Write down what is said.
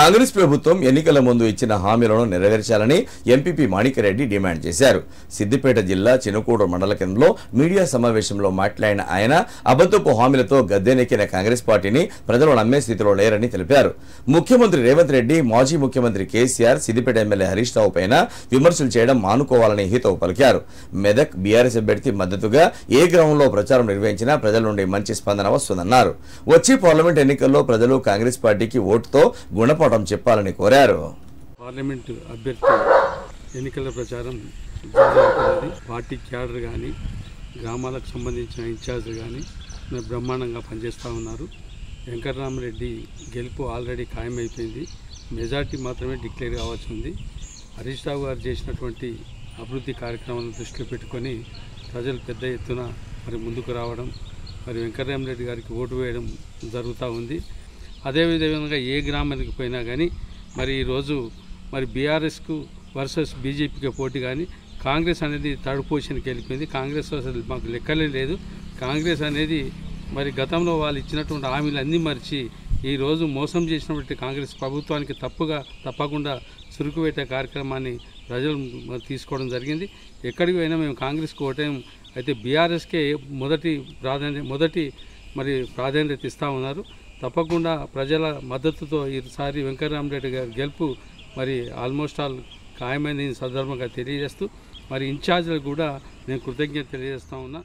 కాంగ్రెస్ ప్రభుత్వం ఎన్నికల ముందు ఇచ్చిన హామీలను నెరవేర్చాలని ఎంపీపీ మాణిక్యరెడ్డి డిమాండ్ చేశారు. సిద్దిపేట జిల్లా చినుకూరు మండల కేంద్రంలో మీడియా సమావేశంలో మాట్లాడిన ఆయన అబద్ధపు హామీలతో గద్దెనెక్కిన కాంగ్రెస్ పార్టీని ప్రజలు నమ్మే స్థితిలో లేరని తెలిపారు. ముఖ్యమంత్రి రేవంత్ రెడ్డి, మాజీ ముఖ్యమంత్రి కేసీఆర్ సిద్దిపేట ఎమ్మెల్యే హరీష్ రావు పైన విమర్శలు చేయడం మానుకోవాలని హితవు పలికారు. మెదక్ బీఆర్ఎస్ అభ్యర్థి మద్దతుగా ఏ గ్రామంలో ప్రచారం నిర్వహించినా ప్రజల నుండి మంచి స్పందన వస్తుందన్నారు. వచ్చే పార్లమెంట్ ఎన్నికల్లో ప్రజలు కాంగ్రెస్ పార్టీకి ఓటుతో గుణపాఠం చెప్పాలని కోరారు. పార్లమెంటు అభ్యర్థి ఎన్నికల ప్రచారం జరుగుతున్నది. పార్టీ క్యాడర్ కానీ గ్రామాలకు సంబంధించిన ఇన్ఛార్జ్ కానీ బ్రహ్మాండంగా పనిచేస్తూ ఉన్నారు. వెంకటరామరెడ్డి గెలుపు ఆల్రెడీ ఖాయమైపోయింది. మెజార్టీ మాత్రమే డిక్లేర్ కావాల్సి ఉంది. హరీష్ రావు గారు చేసినటువంటి అభివృద్ధి కార్యక్రమాలను దృష్టిలో పెట్టుకొని ప్రజలు పెద్ద ఎత్తున ముందుకు రావడం, వెంకటరామరెడ్డి గారికి ఓటు వేయడం జరుగుతూ ఉంది. అదేవిధంగా ఏ గ్రామానికి పోయినా కానీ ఈరోజు బీఆర్ఎస్కు వర్సెస్ బీజేపీకి పోటీ కానీ కాంగ్రెస్ అనేది థర్డ్ పొజిషన్కి వెళ్ళిపోయింది. కాంగ్రెస్ అసలు మాకు లెక్కలే లేదు. కాంగ్రెస్ అనేది గతంలో వాళ్ళు ఇచ్చినటువంటి హామీలు అన్నీ మరిచి ఈరోజు మోసం చేసినటువంటి కాంగ్రెస్ ప్రభుత్వానికి తప్పకుండా చురుకు పెట్టే కార్యక్రమాన్ని ప్రజలు తీసుకోవడం జరిగింది. ఎక్కడికి పోయినా మేము కాంగ్రెస్కి ఓటేం, అయితే బీఆర్ఎస్కే మొదటి ప్రాధాన్యత ఇస్తూ ఉన్నారు. తప్పకుండా ప్రజల మద్దతుతో ఈసారి వెంకటరామరెడ్డి గారి గెలుపు ఆల్మోస్ట్ ఆల్ ఖాయమైన సందర్భంగా తెలియజేస్తూ ఇన్ఛార్జీలకు కూడా నేను కృతజ్ఞత తెలియజేస్తూ ఉన్నా.